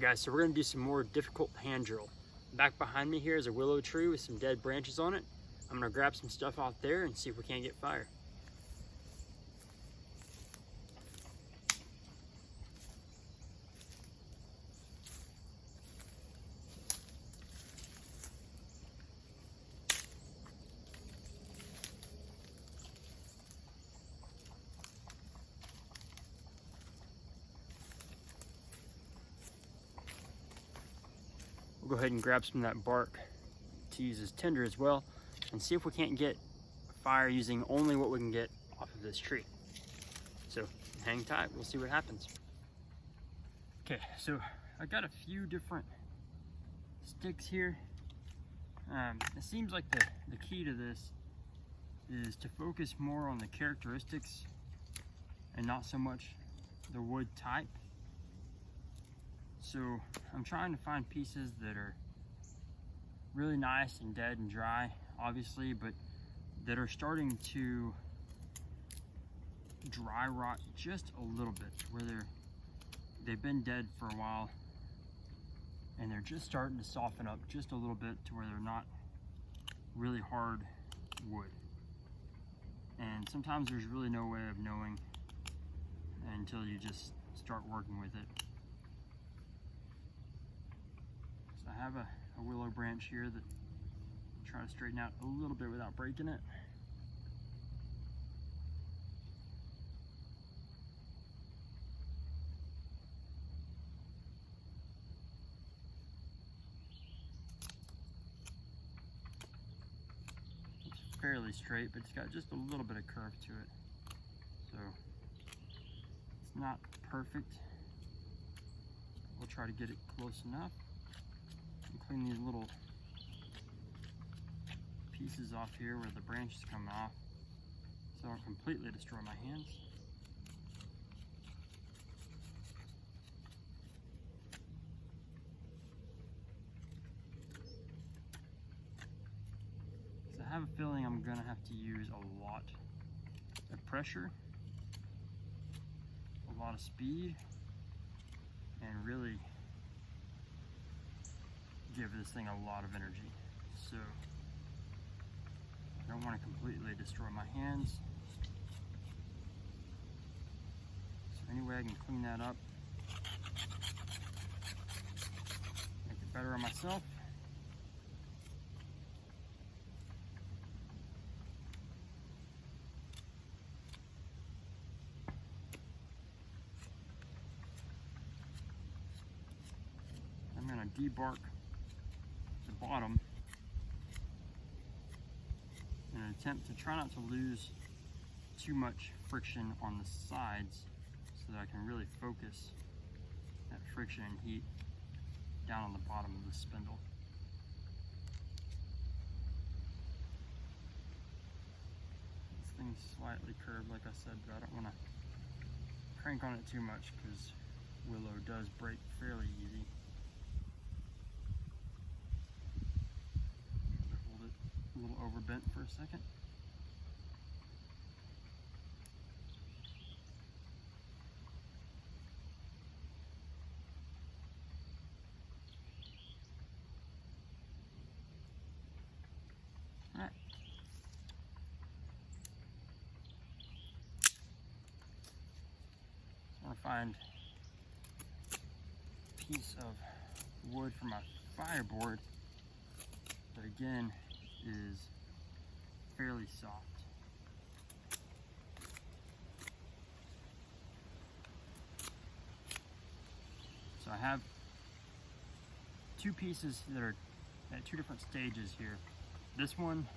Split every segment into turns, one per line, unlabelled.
guys, so we're gonna do some more difficult hand drill. Back behind me here is a willow tree with some dead branches on it. I'm gonna grab some stuff out there and see if we can't get fire. We'll go ahead and grab some of that bark to use as tinder as well and see if we can't get fire using only what we can get off of this tree. So hang tight, we'll see what happens. Okay, so I got a few different sticks here. It seems like the key to this is to focus more on the characteristics and not so much the wood type. So I'm trying to find pieces that are really nice and dead and dry, obviously, but that are starting to dry rot just a little bit, where they've been dead for a while and they're just starting to soften up just a little bit to where they're not really hard wood. And sometimes there's really no way of knowing until you just start working with it. So I have a willow branch here that I'm trying to straighten out a little bit without breaking it. It's fairly straight, but it's got just a little bit of curve to it. So it's not perfect. We'll try to get it close enough. Clean these little pieces off here where the branches come off so I don't completely destroy my hands. So I have a feeling I'm gonna have to use a lot of pressure, a lot of speed, and really give this thing a lot of energy. So I don't want to completely destroy my hands. So any way I can clean that up, make it better on myself. I'm going to debark bottom in an attempt to try not to lose too much friction on the sides so that I can really focus that friction and heat down on the bottom of the spindle. This thing's slightly curved, like I said, but I don't want to crank on it too much because willow does break fairly easy. A little overbent for a second. All right. I want to find a piece of wood for my fireboard that again is fairly soft. So I have two pieces that are at two different stages here. This one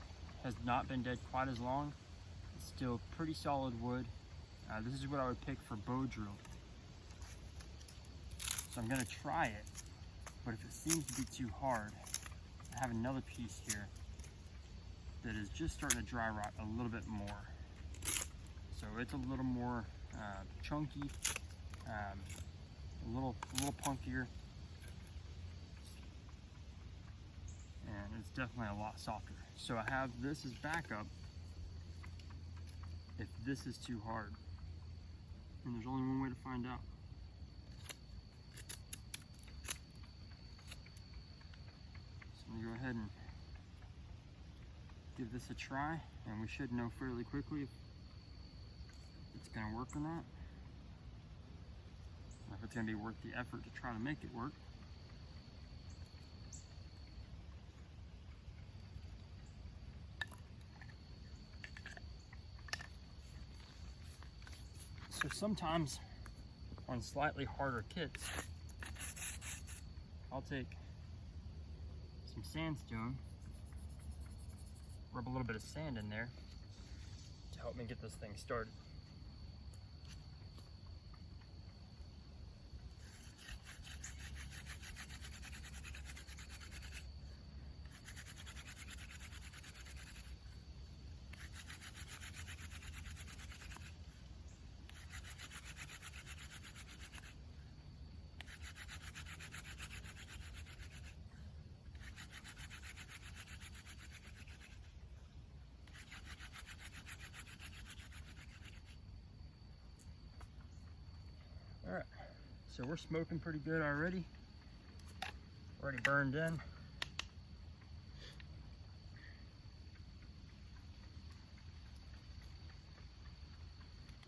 has not been dead quite as long. It's still pretty solid wood. This is what I would pick for bow drill. So I'm going to try it, but if it seems to be too hard, I have another piece here that is just starting to dry rot a little bit more. So it's a little more chunky, a little punkier, and it's definitely a lot softer. So I have this as backup if this is too hard, and there's only one way to find out. I'm gonna go ahead and give this a try, and we should know fairly quickly if it's gonna work or not, or if it's gonna be worth the effort to try to make it work. So sometimes on slightly harder kits, I'll take some sandstone, rub a little bit of sand in there to help me get this thing started. All right, so we're smoking pretty good already. Already burned in. And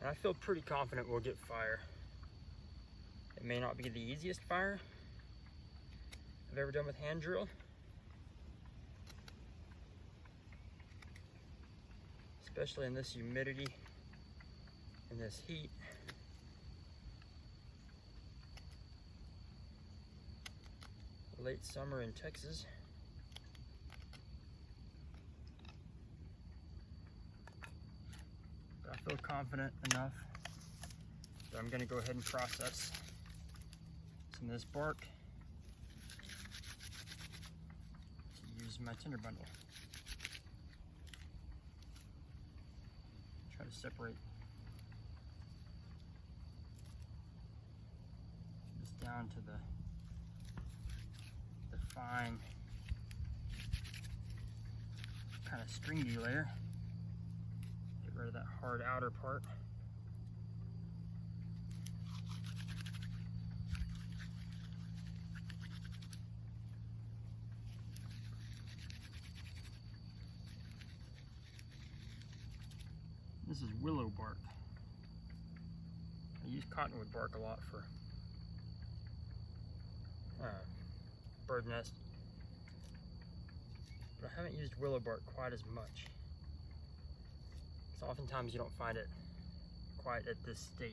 I feel pretty confident we'll get fire. It may not be the easiest fire I've ever done with hand drill, especially in this humidity and this heat. Late summer in Texas. But I feel confident enough that I'm going to go ahead and process some of this bark to use in my tinder bundle. Try to separate this down to the fine kind of stringy layer. Get rid of that hard outer part. This is willow bark. I use cottonwood bark a lot for bird nest, but I haven't used willow bark quite as much. So oftentimes you don't find it quite at this state.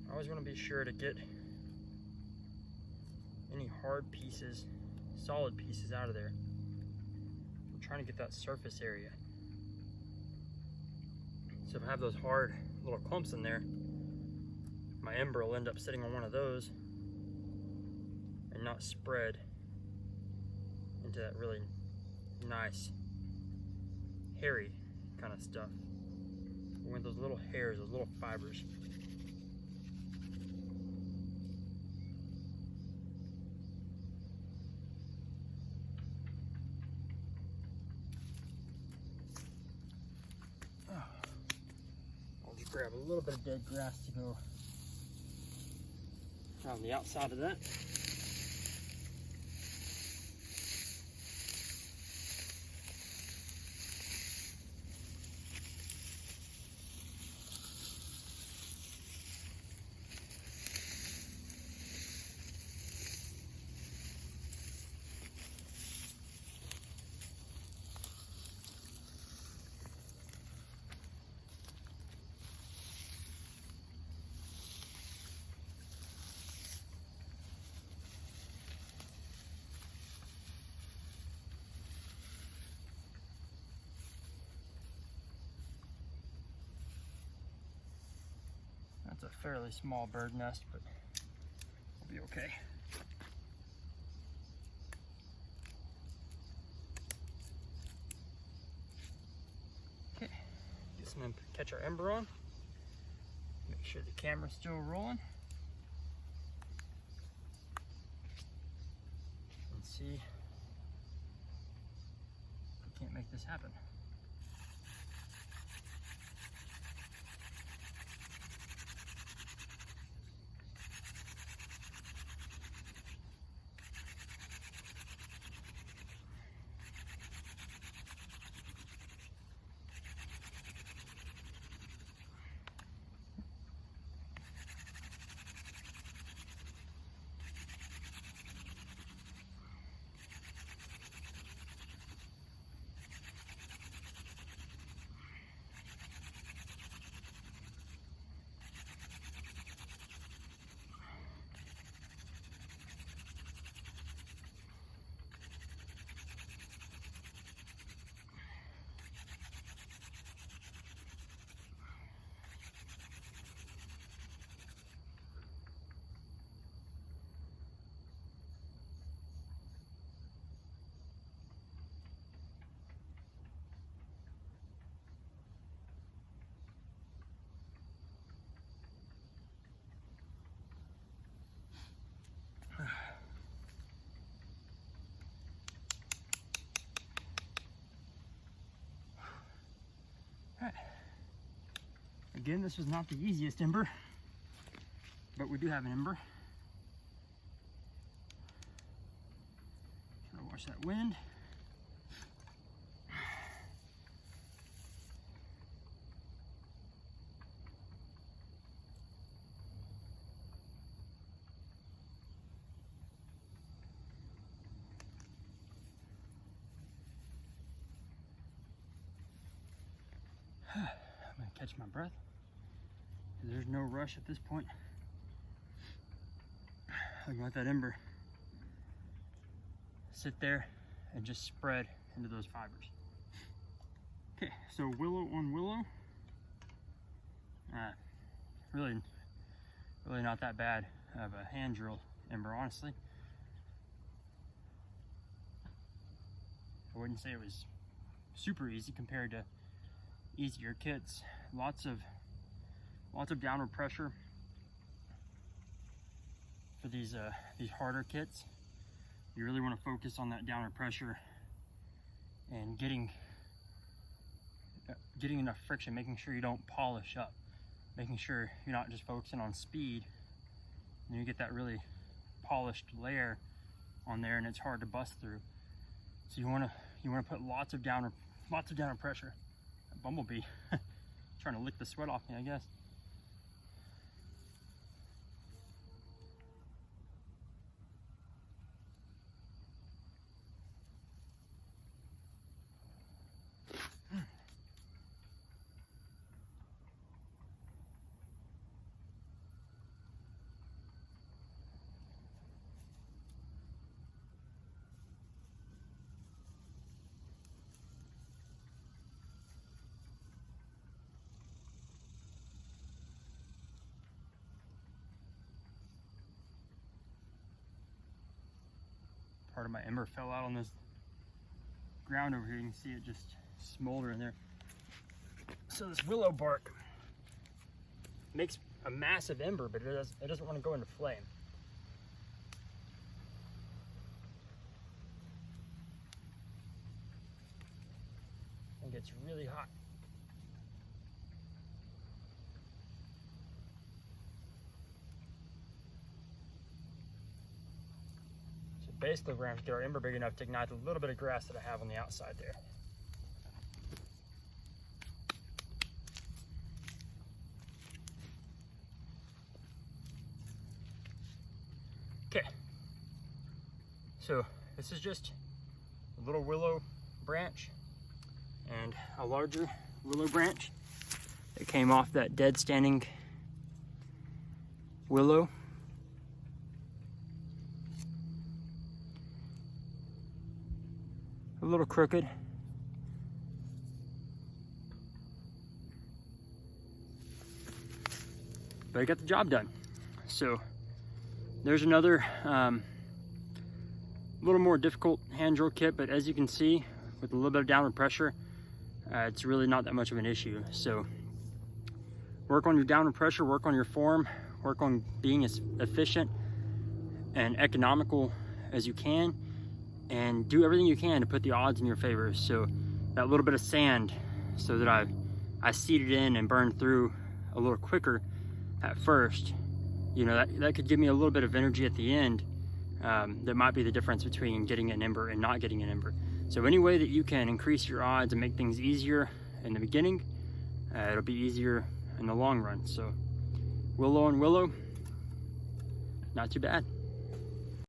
I always want to be sure to get any hard pieces, solid pieces out of there. I'm trying to get that surface area. So if I have those hard little clumps in there, my ember will end up sitting on one of those and not spread into that really nice, hairy kind of stuff. We want those little hairs, those little fibers. Grab a little bit of dead grass to go around the outside of that. That's a fairly small bird nest, but we'll be okay. Okay, just gonna catch our ember on. Make sure the camera's still rolling. And see if we can't make this happen. Again, this was not the easiest ember, but we do have an ember. Try to watch that wind. I'm gonna catch my breath. There's no rush at this point. I'm gonna let that ember sit there and just spread into those fibers. Okay, so willow on willow. Really not that bad of a hand drilled ember, honestly. I wouldn't say it was super easy compared to easier kits. Lots of downward pressure for these harder kits. You really want to focus on that downward pressure and getting enough friction, making sure you don't polish up, making sure you're not just focusing on speed, and you get that really polished layer on there, and it's hard to bust through. So you want to put lots of downward pressure. That bumblebee trying to lick the sweat off me, I guess. Part of my ember fell out on this ground over here. You can see it just smolder in there. So this willow bark makes a massive ember, but it doesn't want to go into flame. It gets really hot. Basically, we're going to get our ember big enough to ignite a little bit of grass that I have on the outside there. Okay, so this is just a little willow branch and a larger willow branch that came off that dead standing willow. A little crooked. but I got the job done. So there's another little more difficult hand drill kit, but as you can see, with a little bit of downward pressure, it's really not that much of an issue. So work on your downward pressure, work on your form, work on being as efficient and economical as you can, and do everything you can to put the odds in your favor. So that little bit of sand, so that I seeded in and burned through a little quicker at first, you know, that could give me a little bit of energy at the end. That might be the difference between getting an ember and not getting an ember. So any way that you can increase your odds and make things easier in the beginning, it'll be easier in the long run. So Willow and Willow, not too bad.